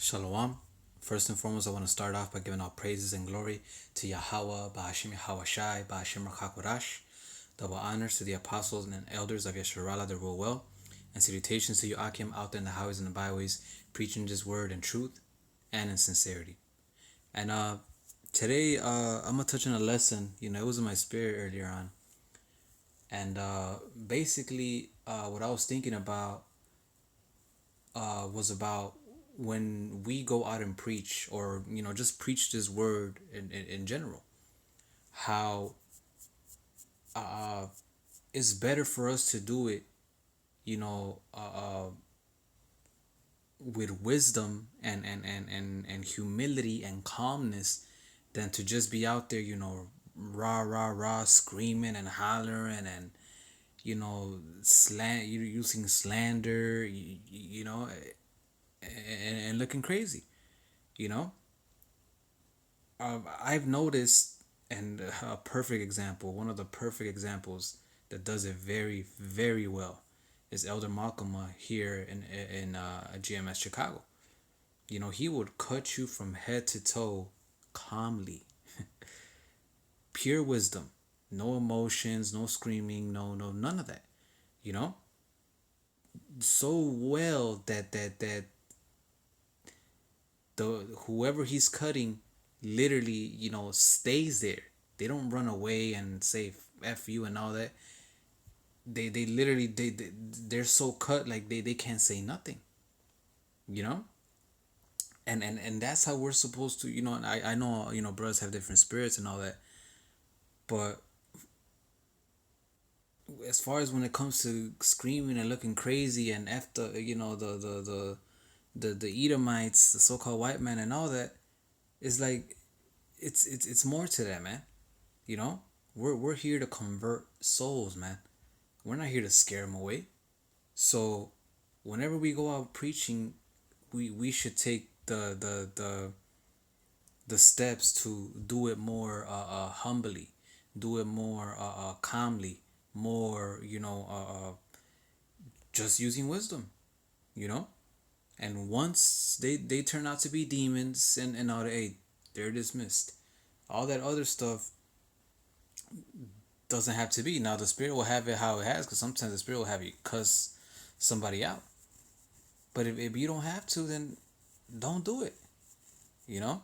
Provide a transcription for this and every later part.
Shalom. First and foremost, I want to start off by giving all praises and glory to Yahweh, Ba'ashim Yahweh Shai, Ba'ashim Rakakwadash. Double honors to the apostles and elders of Yeshurala that rule well, and salutations to you, Akim, out there in the highways and the byways, preaching this word in truth and in sincerity. And today, I'm gonna touch on a lesson. It was in my spirit earlier on, and basically, what I was thinking about was about when we go out and preach, or just preach this word in general, how it's better for us to do it, you know uh, uh, with wisdom and humility and calmness, than to just be out there, rah rah rah, screaming and hollering, and using slander, and looking crazy, you know I've noticed, and a perfect example, one of the perfect examples that does it very, very well, is Elder Malcolm here in GMS Chicago. He would cut you from head to toe calmly, pure wisdom, no emotions, no screaming, no none of that. You know, so well that the whoever he's cutting literally stays there. They don't run away and say f you and all that. They literally they're so cut, like they can't say nothing, you know and that's how we're supposed to. And I know, brothers have different spirits and all that, but as far as when it comes to screaming and looking crazy and after, the Edomites, the so-called white man and all that, it's like it's more to that, man. You know, we're here to convert souls, man. We're not here to scare them away. So, whenever we go out preaching, we should take the steps to do it more humbly, do it more calmly, more just using wisdom, you know. And once they turn out to be demons and all that, hey, they're dismissed. All that other stuff doesn't have to be. Now the spirit will have it how it has, because sometimes the spirit will have you cuss somebody out. But if you don't have to, then don't do it. You know.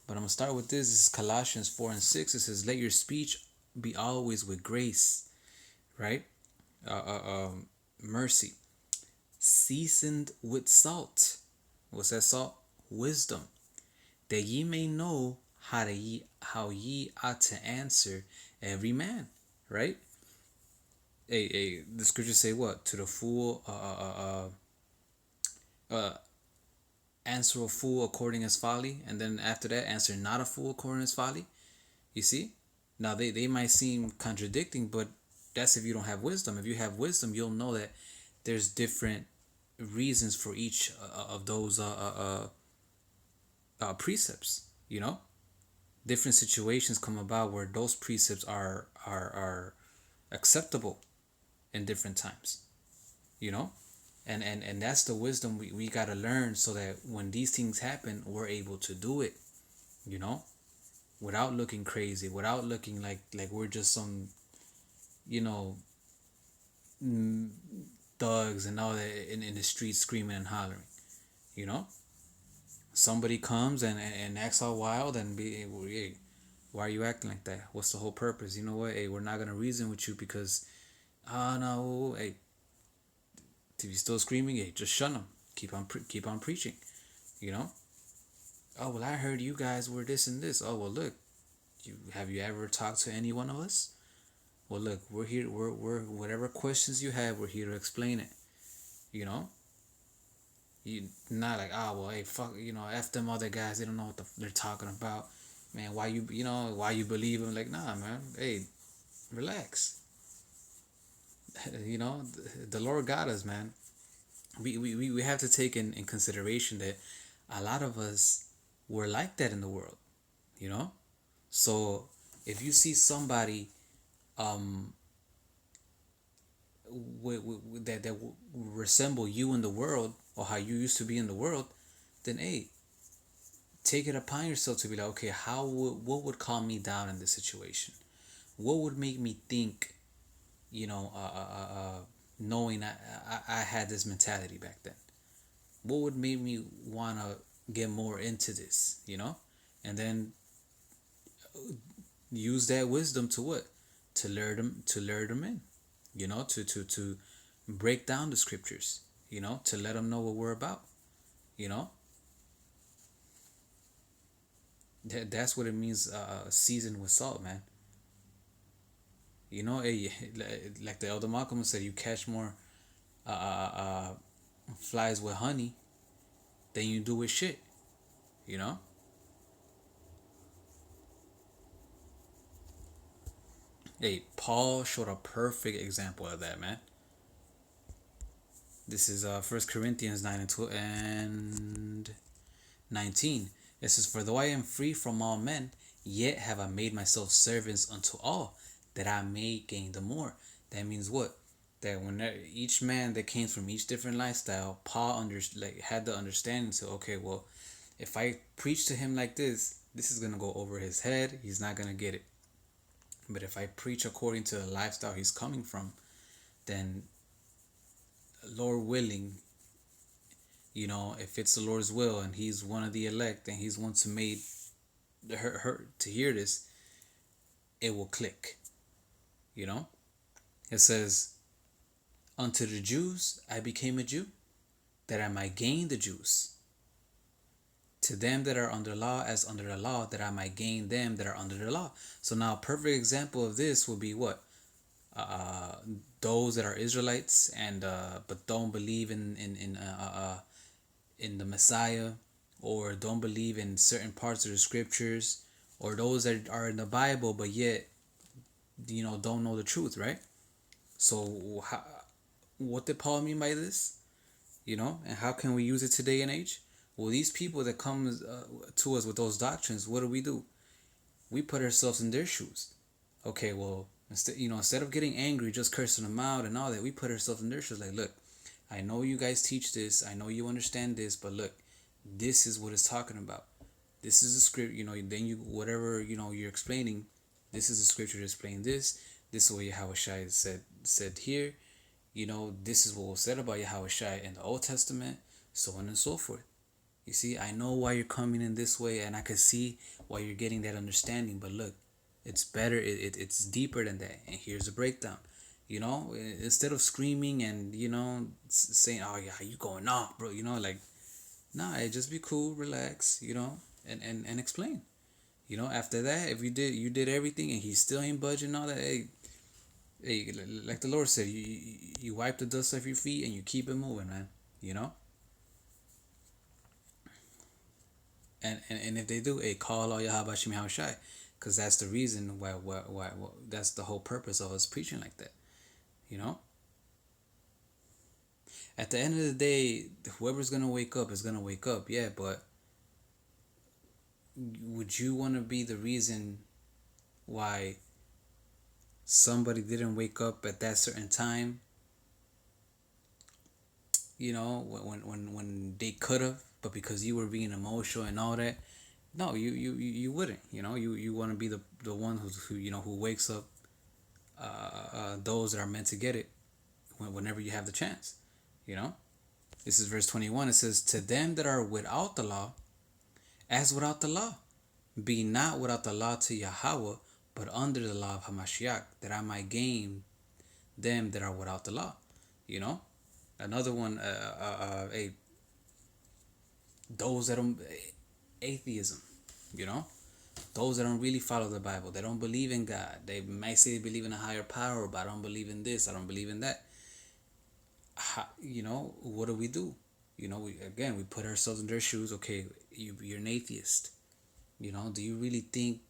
But I'm gonna start with this. This is Colossians 4:6. It says, "Let your speech be always with grace, right? Mercy, seasoned with salt." What's that salt? Wisdom, that ye may know how ye ought to answer every man, right? The scriptures say what? To the fool, answer a fool according as folly, and then after that, answer not a fool according as folly. You see? Now they might seem contradicting, but that's if you don't have wisdom. If you have wisdom, you'll know that there's different reasons for each of those precepts. Different situations come about where those precepts are acceptable in different times. You know, and that's the wisdom we gotta learn, so that when these things happen, we're able to do it. You know, without looking crazy, without looking like we're just some you know thugs and all that in the streets screaming and hollering. You know, somebody comes and acts all wild and be, hey, why are you acting like that? What's the whole purpose? You know what? Hey, we're not gonna reason with you because, no, hey, if you're still screaming, hey, just shun them. Keep on preaching. You know. Oh well, I heard you guys were this and this. Oh well, look, have you ever talked to any one of us? Well, look, we're here. We're whatever questions you have, we're here to explain it. You know. You not like, well, hey, fuck, f them other guys. They don't know what they're talking about. Man, why you believe them? Like, nah, man. Hey, relax. The Lord got us, man. We have to take in consideration that a lot of us were like that in the world. You know. So if you see somebody um that resemble you in the world, or how you used to be in the world, then hey, take it upon yourself to be like, okay, what would calm me down in this situation? What would make me think, you know, knowing I had this mentality back then? What would make me want to get more into this, you know? And then use that wisdom to what? To lure them in, you know, to break down the scriptures, you know, to let them know what we're about, you know. That's what it means, seasoned with salt, man. You know, like the Elder Malcolm said, you catch more uh, uh, uh, flies with honey than you do with shit. You know. Hey, Paul showed a perfect example of that, man. This is First Corinthians 9:19. It says, "For though I am free from all men, yet have I made myself servants unto all, that I may gain the more." That means what? That when each man that came from each different lifestyle, Paul had the understanding to, okay, well, if I preach to him like this is gonna go over his head. He's not gonna get it. But if I preach according to the lifestyle he's coming from, then Lord willing, you know, if it's the Lord's will and he's one of the elect and he's one to made her to hear this, it will click. You know? It says, "Unto the Jews I became a Jew, that I might gain the Jews. To them that are under law, as under the law, that I might gain them that are under the law." So now a perfect example of this would be what? Uh, those that are Israelites and but don't believe in the Messiah, or don't believe in certain parts of the scriptures, or those that are in the Bible but yet, you know, don't know the truth, right? So what did Paul mean by this? You know, and how can we use it today and age? Well, these people that come to us with those doctrines, what do? We put ourselves in their shoes. Okay, well, instead of getting angry, just cursing them out and all that, we put ourselves in their shoes. Like, look, I know you guys teach this, I know you understand this, but look, this is what it's talking about. This is the script, you know. Then you whatever you know you're explaining. This is the scripture to explain this. This is what Yahweh Shai said here. You know, this is what was said about Yahweh Shai in the Old Testament, so on and so forth. You see, I know why you're coming in this way, and I can see why you're getting that understanding. But look, it's better. It's deeper than that. And here's a breakdown. You know, instead of screaming and you know saying, "Oh yeah, you going off, bro," you know, like, nah, just be cool, relax, you know, and explain. You know, after that, if you did everything and he still ain't budging all that, hey, like the Lord said, you wipe the dust off your feet and you keep it moving, man. You know. And if they do, call all Yahweh Shim Shai, because that's the reason why that's the whole purpose of us preaching like that. You know, at the end of the day, whoever's gonna wake up is gonna wake up. Yeah, but would you want to be the reason why somebody didn't wake up at that certain time? You know, when they could have, but because you were being emotional and all that, no, you wouldn't. You know, you want to be the one who you know who wakes up those that are meant to get it whenever you have the chance. You know, this is verse 21. It says, "To them that are without the law, as without the law, be not without the law to Yahweh, but under the law of Hamashiach, that I might gain them that are without the law." You know, another one, those that don't, atheism. You know, those that don't really follow the Bible, they don't believe in God. They might say they believe in a higher power, but I don't believe in this. I don't believe in that. You know, what do? You know, we put ourselves in their shoes. Okay, you're an atheist. You know, do you really think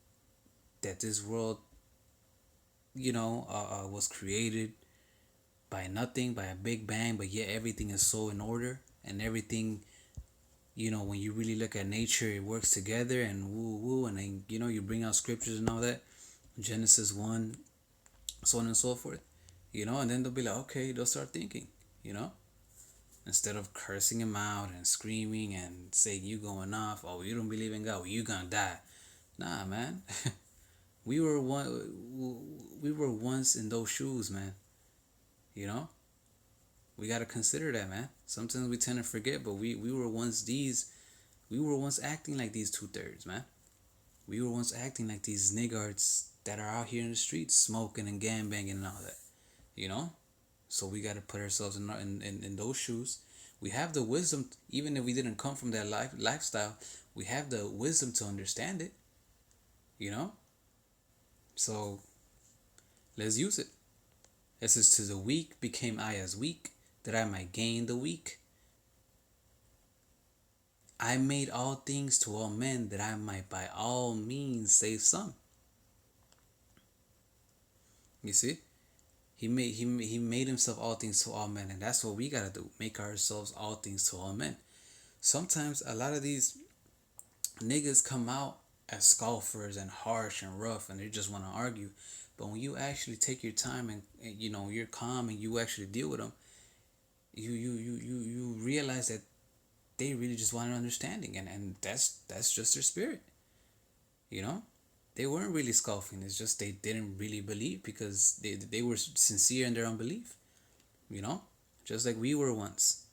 that this world, you know, was created by nothing, by a big bang, but yet everything is so in order and everything, you know, when you really look at nature, it works together and woo woo, and then you know you bring out scriptures and all that, Genesis 1, so on and so forth, you know, and then they'll be like, okay, they'll start thinking, you know, Instead of cursing him out and screaming and saying you going off, oh you don't believe in God, well, you gonna die. Nah, man. we were we were once in those shoes, man. You know, we gotta consider that, man. Sometimes we tend to forget, but we were once these. We were once acting like these 2/3, man. We were once acting like these niggards that are out here in the streets smoking and gangbanging and all that. You know, so we gotta put ourselves in those shoes. We have the wisdom, even if we didn't come from that lifestyle. We have the wisdom to understand it. You know, so let's use it. It says, to the weak became I as weak, that I might gain the weak. I made all things to all men, that I might by all means save some. You see? He made himself all things to all men, and that's what we gotta do. Make ourselves all things to all men. Sometimes a lot of these niggas come out as scoffers and harsh and rough, and they just want to argue. But when you actually take your time and you know you're calm and you actually deal with them, you realize that they really just want an understanding, and that's just their spirit. You know, they weren't really scoffing. It's just they didn't really believe because they were sincere in their unbelief. You know, just like we were once.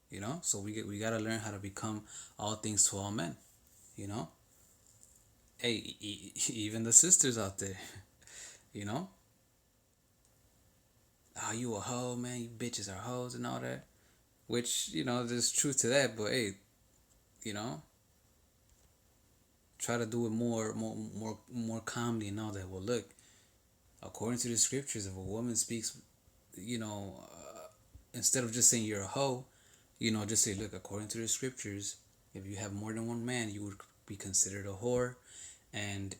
You know, so we gotta learn how to become all things to all men. You know, hey, even the sisters out there. You know, oh you a hoe, man. You bitches are hoes and all that. Which you know, there's truth to that. But hey, you know, try to do it more calmly and all that. Well, look, according to the scriptures, if a woman speaks, you know, instead of just saying you're a hoe, you know, just say, look, according to the scriptures, if you have more than one man, you would be considered a whore, and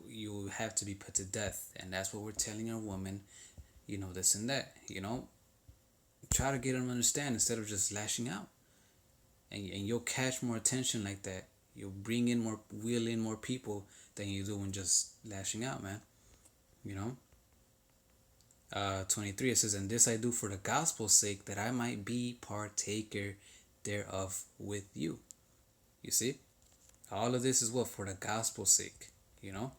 you have to be put to death. And that's what we're telling our woman, you know, this and that. You know, try to get them to understand instead of just lashing out, and you'll catch more attention like that. You'll bring in more, wheel in more people than you do when just lashing out, man. You know. 23 it says, and this I do for the gospel's sake, that I might be partaker thereof with you. You see, all of this is what, for the gospel's sake. You know,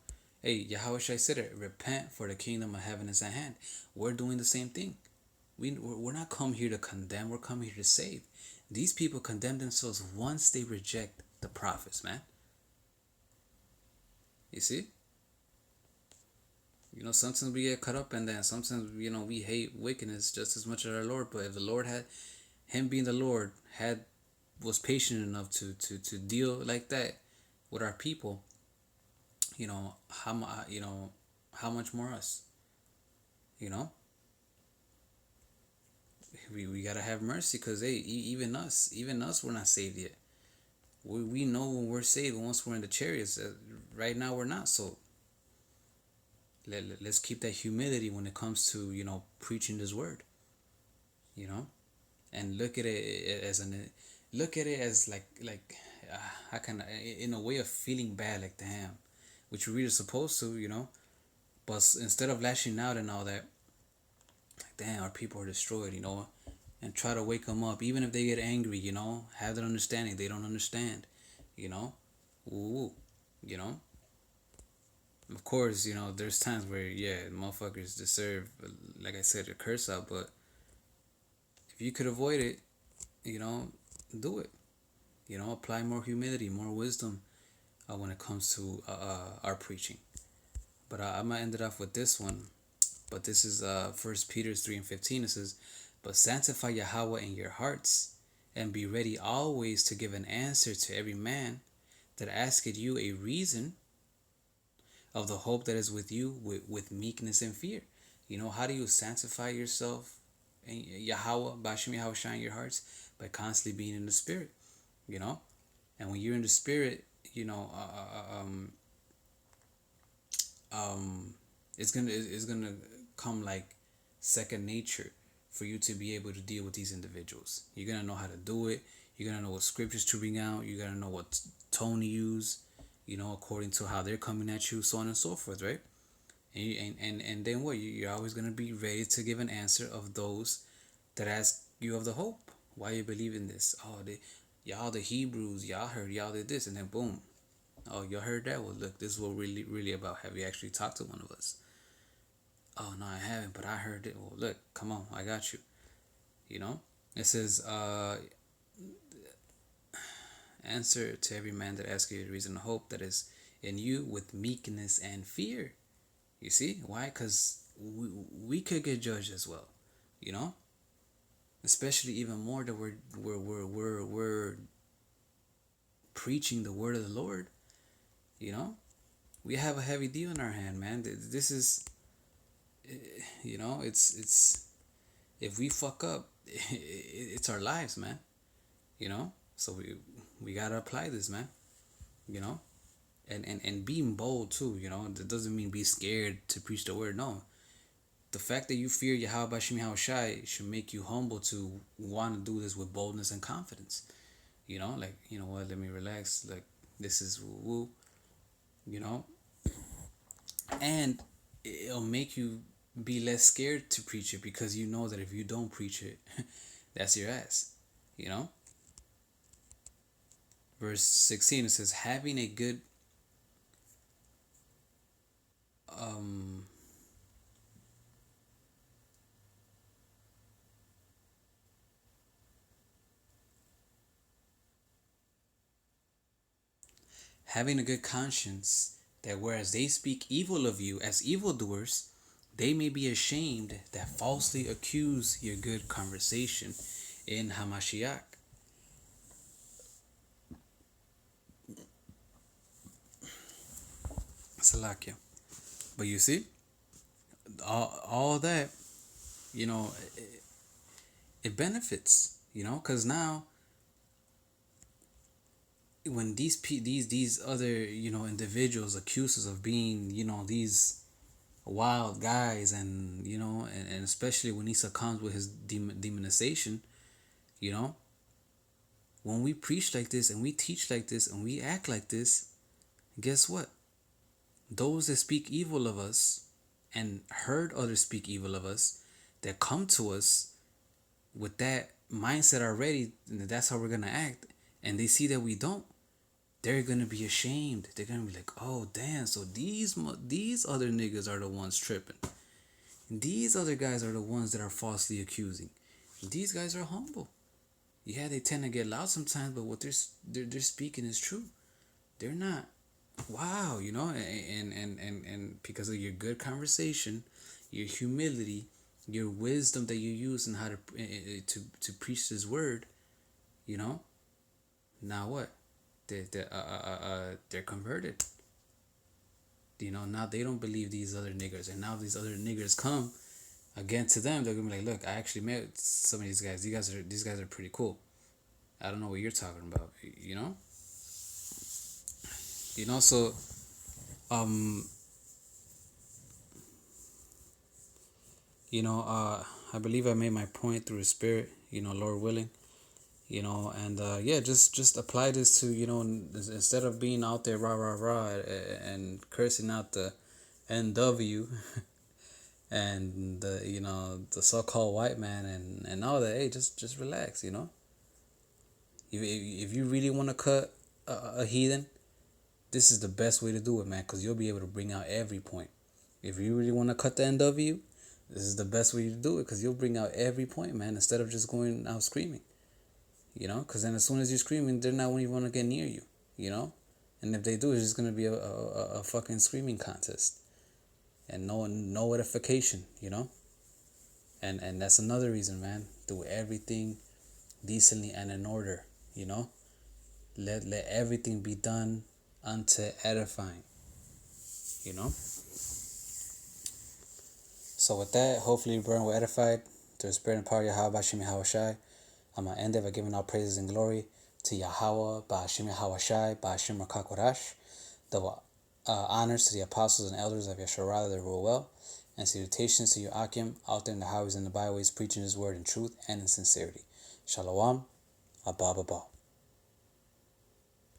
hey, Yahweh Shai said it, repent, for the kingdom of heaven is at hand. We're doing the same thing. We're not come here to condemn, we're coming here to save. These people condemn themselves once they reject the prophets, man. You see, you know, sometimes we get caught up in that. Sometimes, you know, we hate wickedness just as much as our Lord. But if the Lord had, him being the Lord, was patient enough to deal like that with our people, you know, how much more us, you know? We gotta have mercy, because hey, even us, we're not saved yet. We know when we're saved once we're in the chariots. Right now we're not. So let's keep that humility when it comes to, you know, preaching this word. You know, and look at it as like I kind of, in a way of feeling bad, like damn, which we're really supposed to, you know. But instead of lashing out and all that, like damn, our people are destroyed, you know. And try to wake them up, even if they get angry, you know. Have that understanding. They don't understand, you know. Ooh, you know. Of course, you know, there's times where, yeah, motherfuckers deserve, like I said, a curse out. But if you could avoid it, you know, do it. You know, apply more humility, more wisdom when it comes to our preaching. But I'm going to end it off with this one. But this is 1 Peter 3:15. It says, but sanctify Yahweh in your hearts, and be ready always to give an answer to every man that asketh you a reason of the hope that is with you, with meekness and fear. You know, how do you sanctify yourself and Yahweh, Bashim Yahweh, shine your hearts? By constantly being in the spirit, you know. And when you're in the spirit, you know, it's gonna come like second nature for you to be able to deal with these individuals. You're gonna know how to do it. You're gonna know what scriptures to bring out. You're gonna know what tone to use, you know, according to how they're coming at you, so on and so forth, right? And then what? You're always gonna be ready to give an answer of those that ask you of the hope. Why you believe in this? Oh, y'all the Hebrews, y'all heard y'all did this, and then boom. Oh, y'all heard that? Well, look, this is what really about. Have you actually talked to one of us? Oh no, I haven't, but I heard it. Well, look, come on, I got you. You know, it says, answer to every man that asks you the reason of hope that is in you with meekness and fear. You see why? Because we could get judged as well. You know, especially even more that we're preaching the word of the Lord. You know, we have a heavy deal in our hand, man. This is, you know, it's if we fuck up, it's our lives, man. You know, so we gotta apply this, man. You know, and being bold too. You know, that doesn't mean be scared to preach the word. No, the fact that you fear Yahweh Bashim Yahushai should make you humble to want to do this with boldness and confidence. You know, like, you know what, let me relax. Like, this is woo woo. You know, and it'll make you be less scared to preach it because you know that if you don't preach it, that's your ass. You know, verse 16 it says, having a good um having a good conscience, that whereas they speak evil of you as evildoers, they may be ashamed that falsely accuse your good conversation in Hamashiach. Salakia. But you see, all that, you know, it benefits, you know, because now when these other, you know, individuals accuse us of being, you know, these wild guys, and you know, and especially when he succumbs with his demonization, you know, when we preach like this and we teach like this and we act like this, guess what? Those that speak evil of us and heard others speak evil of us, that come to us with that mindset already, that's how we're gonna act, and they see that we don't, they're gonna be ashamed. They're gonna be like, oh damn, so these other niggas are the ones tripping. These other guys are the ones that are falsely accusing. These guys are humble. Yeah, they tend to get loud sometimes, but what they're speaking is true. They're not. Wow, you know, and because of your good conversation, your humility, your wisdom that you use in how to preach this word, you know. Now what? They're converted. You know, now they don't believe these other niggers, and now these other niggers come again to them. They're gonna be like, look, I actually met some of these guys. These guys are pretty cool. I don't know what you're talking about. You know. You know, so um, you know, I believe I made my point through the Spirit. You know, Lord willing. You know, and yeah, just apply this to, you know, instead of being out there rah rah rah and cursing out the NW and the, you know, the so-called white man and all that. Hey, just relax. You know, if you really want to cut a heathen, this is the best way to do it, man, because you'll be able to bring out every point. If you really want to cut the NW, this is the best way to do it, because you'll bring out every point, man, instead of just going out screaming. You know, because then as soon as you're screaming, they're not even want to get near you. You know, and if they do, it's just gonna be a fucking screaming contest, and no edification. You know, and that's another reason, man. Do everything decently and in order. You know, let everything be done unto edifying. You know. So with that, hopefully you burn were edified through the spirit and power of Yahweh Bashim Yahushai. I'm going to end it by giving all praises and glory to Yahweh Bashim Yahushai Bashim Rakakwarash. The honors to the apostles and elders of Yeshua that rule well. And salutations to you Akim out there in the highways and the byways preaching his word in truth and in sincerity. Shalom. Abba Abba.